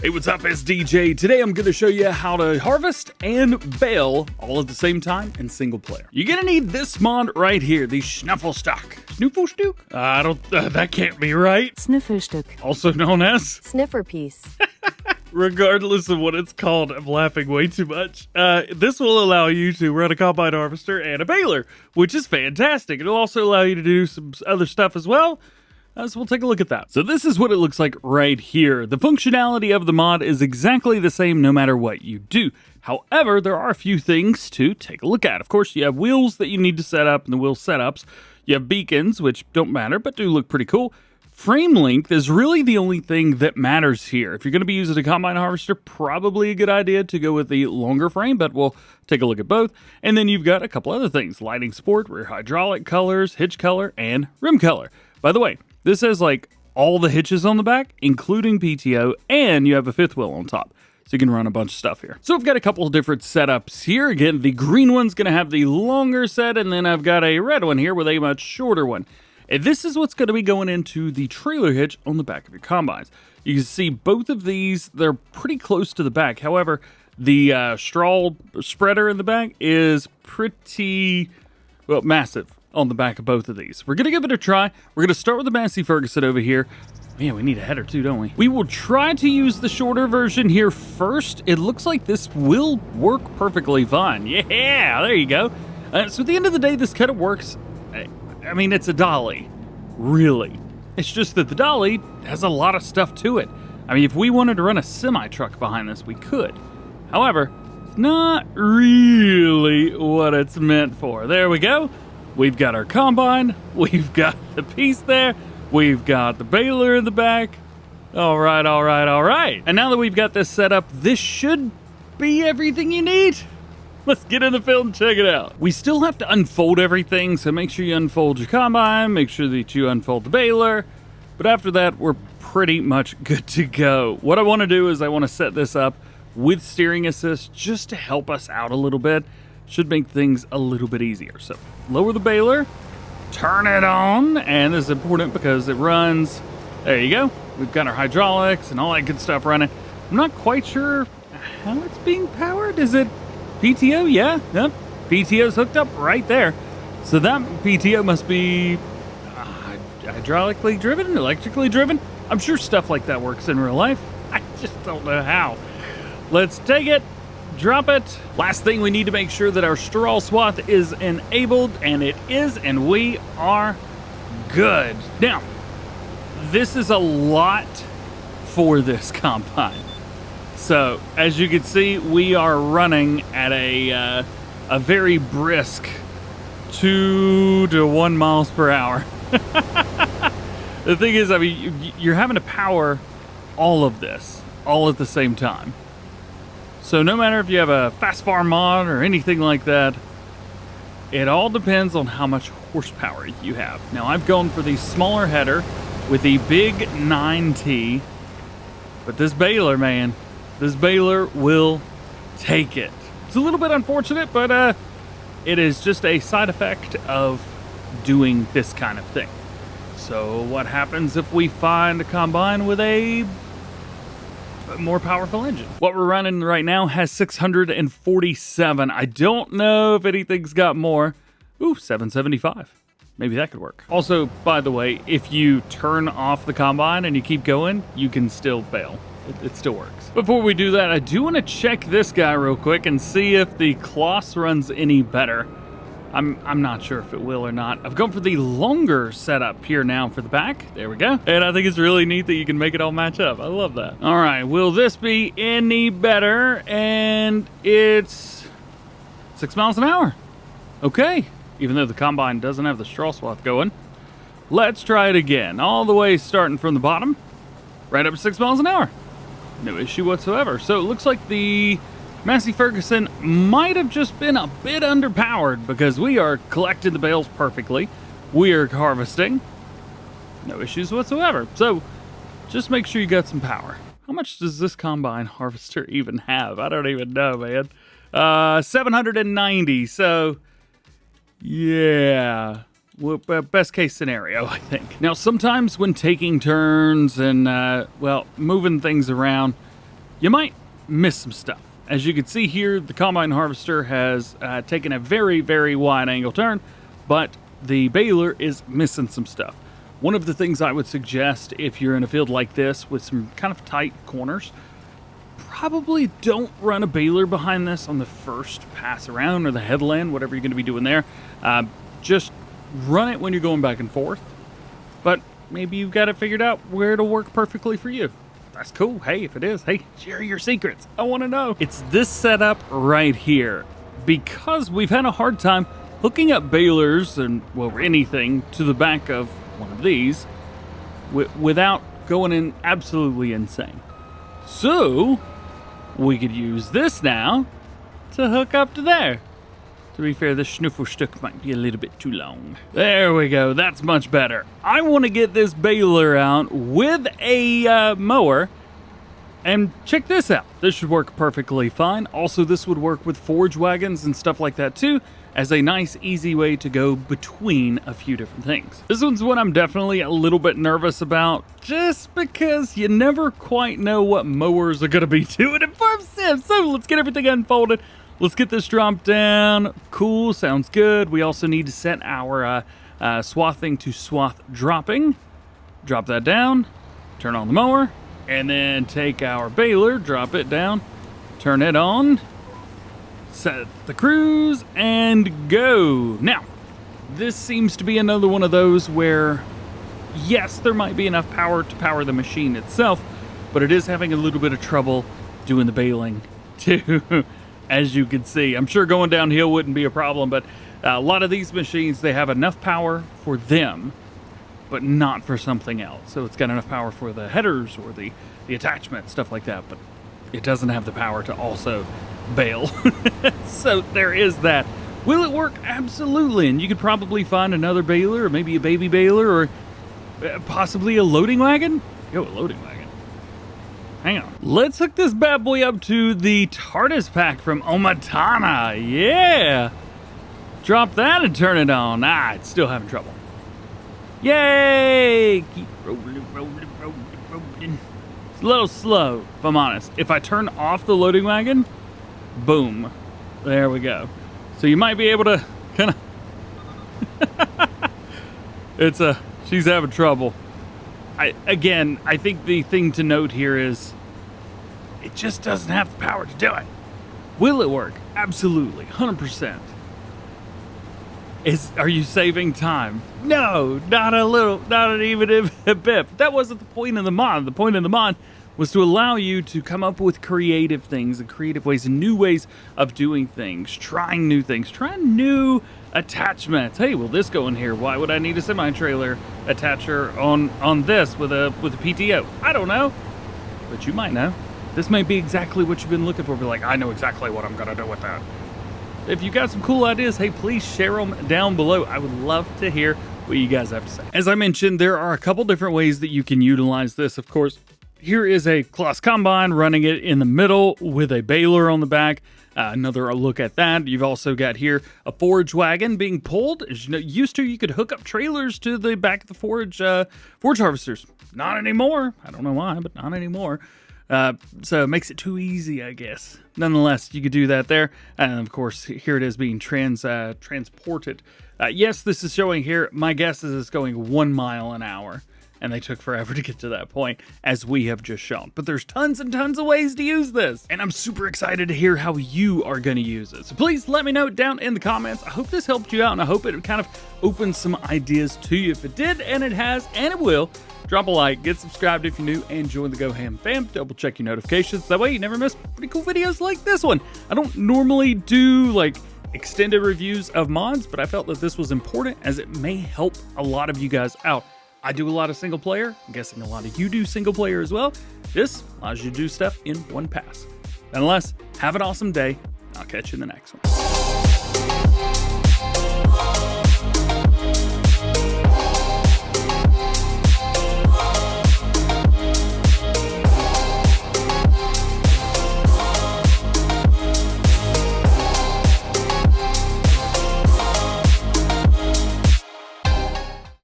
Hey, what's up? It's DJ. Today I'm going to show you how to harvest and bale all at the same time in single player. You're going to need this mod right here, the Snfelstck. Snfelstck? That can't be right. Snfelstck. Also known as Sniffer piece. Regardless of what it's called, I'm laughing way too much. This will allow you to run a combine harvester and a baler, which is fantastic. It'll also allow you to do some other stuff as well. So we'll take a look at that. So this is what it looks like right here. The functionality of the mod is exactly the same no matter what you do. However, there are a few things to take a look at. Of course, you have wheels that you need to set up and the wheel setups. You have beacons, which don't matter, but do look pretty cool. Frame length is really the only thing that matters here. If you're going to be using a combine harvester, probably a good idea to go with the longer frame, but we'll take a look at both. And then you've got a couple other things: lighting support, rear hydraulic colors, hitch color, and rim color. By the way, this has like all the hitches on the back, including PTO, and you have a fifth wheel on top. So you can run a bunch of stuff here. So I've got a couple of different setups here. Again, the green one's going to have the longer set, and then I've got a red one here with a much shorter one. And this is what's going to be going into the trailer hitch on the back of your combines. You can see both of these, they're pretty close to the back. However, the straw spreader in the back is pretty, well, massive on the back of both of these. We're going to give it a try. We're going to start with the Massey Ferguson over here. Man, we need a header too, don't we? We will try to use the shorter version here first. It looks like this will work perfectly fine. Yeah, there you go. So at the end of the day, this kind of works. I mean, it's a dolly, really. It's just that the dolly has a lot of stuff to it. I mean, if we wanted to run a semi-truck behind this, we could. However, it's not really what it's meant for. There we go. We've got our combine, we've got the piece there, we've got the baler in the back. All right. And now that we've got this set up, this should be everything you need. Let's get in the field and check it out. We still have to unfold everything, so make sure you unfold your combine, make sure that you unfold the baler. But after that, we're pretty much good to go. What I want to do is I want to set this up with steering assist just to help us out a little bit. Should make things a little bit easier. So lower the baler, turn it on, and this is important because it runs. There you go. We've got our hydraulics and all that good stuff running. I'm not quite sure how it's being powered. Is it PTO? Yeah, yep. PTO's hooked up right there. So that PTO must be hydraulically driven, electrically driven. I'm sure stuff like that works in real life. I just don't know how. Let's take it. Drop it. Last thing, we need to make sure that our straw swath is enabled, and it is, and we are good. Now, this is a lot for this combine. So, as you can see, we are running at a very brisk 2 to 1 miles per hour. The thing is, I mean, you're having to power all of this all at the same time. So no matter if you have a fast farm mod or anything like that, it all depends on how much horsepower you have. Now I've gone for the smaller header with the big 9T, but this baler, man, this baler will take it. It's a little bit unfortunate, but it is just a side effect of doing this kind of thing. So what happens if we find a combine with a more powerful engine? What we're running right now has 647. I don't know if anything's got more. Ooh, 775. Maybe that could work. Also, by the way, if you turn off the combine and you keep going, you can still bale. It still works. Before we do that, I do want to check this guy real quick and see if the Kloss runs any better. I'm not sure if it will or not. I've gone for the longer setup here now for the back. There we go. And I think it's really neat that you can make it all match up. I love that. All right, will this be any better? And it's 6 miles an hour. Okay, even though the combine doesn't have the straw swath going. Let's try it again. All the way starting from the bottom, right up to 6 miles an hour. No issue whatsoever. So it looks like the Massey Ferguson might have just been a bit underpowered because we are collecting the bales perfectly. We are harvesting. No issues whatsoever. So just make sure you got some power. How much does this combine harvester even have? I don't even know, man. 790. So yeah, best case scenario, I think. Now, sometimes when taking turns and, well, moving things around, you might miss some stuff. As you can see here, the combine harvester has taken a very, very wide angle turn, but the baler is missing some stuff. One of the things I would suggest if you're in a field like this with some kind of tight corners, probably don't run a baler behind this on the first pass around or the headland, whatever you're going to be doing there. Just run it when you're going back and forth, but maybe you've got it figured out where it'll work perfectly for you. That's cool. Hey, if it is, hey, share your secrets. I want to know. It's this setup right here. Because we've had a hard time hooking up balers and, well, anything to the back of one of these without going in absolutely insane. So we could use this now to hook up to there. To be fair, the Snfelstck might be a little bit too long. There we go. That's much better. I want to get this baler out with a mower. And check this out. This should work perfectly fine. Also, this would work with forage wagons and stuff like that too, as a nice, easy way to go between a few different things. This one's one I'm definitely a little bit nervous about, just because you never quite know what mowers are going to be doing in Farm Sim. So let's get everything unfolded. Let's get this dropped down. Cool, sounds good. We also need to set our swathing to swath dropping. Drop that down, turn on the mower, and then take our baler, drop it down, turn it on, set the cruise, and go. Now, this seems to be another one of those where, yes, there might be enough power to power the machine itself, but it is having a little bit of trouble doing the baling too. As you can see, I'm sure going downhill wouldn't be a problem, but a lot of these machines, they have enough power for them, but not for something else. So it's got enough power for the headers or the attachment, stuff like that, but it doesn't have the power to also bale. So there is that. Will it work? Absolutely. And you could probably find another baler, or maybe a baby baler, or possibly a loading wagon. Yo, a loading wagon. Hang on. Let's hook this bad boy up to the TARDIS pack from Omatana. Yeah. Drop that and turn it on. Ah, it's still having trouble. Yay! Keep rolling, rolling, rolling, rolling. It's a little slow, if I'm honest. If I turn off the loading wagon, boom. There we go. So you might be able to kind of... She's having trouble. I think the thing to note here is it just doesn't have the power to do it. Will it work? Absolutely, 100%. Are you saving time? No, not even a bit. That wasn't the point of the mod. The point of the mod was to allow you to come up with creative things and creative ways and new ways of doing things, trying new things, trying new attachments. Hey, will this go in here? Why would I need a semi-trailer attacher on this with a PTO? I don't know, but you might know. This may be exactly what you've been looking for. Be like, I know exactly what I'm gonna do with that. If you got some cool ideas, hey, please share them down below. I would love to hear what you guys have to say. As I mentioned, there are a couple different ways that you can utilize this. Of course, here is a Kloss combine running it in the middle with a baler on the back. Another look at that. You've also got here a forage wagon being pulled. As you know, used to, you could hook up trailers to the back of the forage harvesters. Not anymore. I don't know why, but not anymore. So it makes it too easy, I guess. Nonetheless, you could do that there. And of course, here it is being transported. Yes, this is showing here. My guess is it's going 1 mile an hour. And they took forever to get to that point, as we have just shown. But there's tons and tons of ways to use this. And I'm super excited to hear how you are going to use it. So please let me know down in the comments. I hope this helped you out, and I hope it kind of opened some ideas to you. If it did, and it has, and it will, drop a like, get subscribed if you're new, and join the DjGoHam fam. Double check your notifications. That way you never miss pretty cool videos like this one. I don't normally do like extended reviews of mods, but I felt that this was important as it may help a lot of you guys out. I do a lot of single player. I'm guessing a lot of you do single player as well. This allows you to do stuff in one pass. Nonetheless, have an awesome day. I'll catch you in the next one.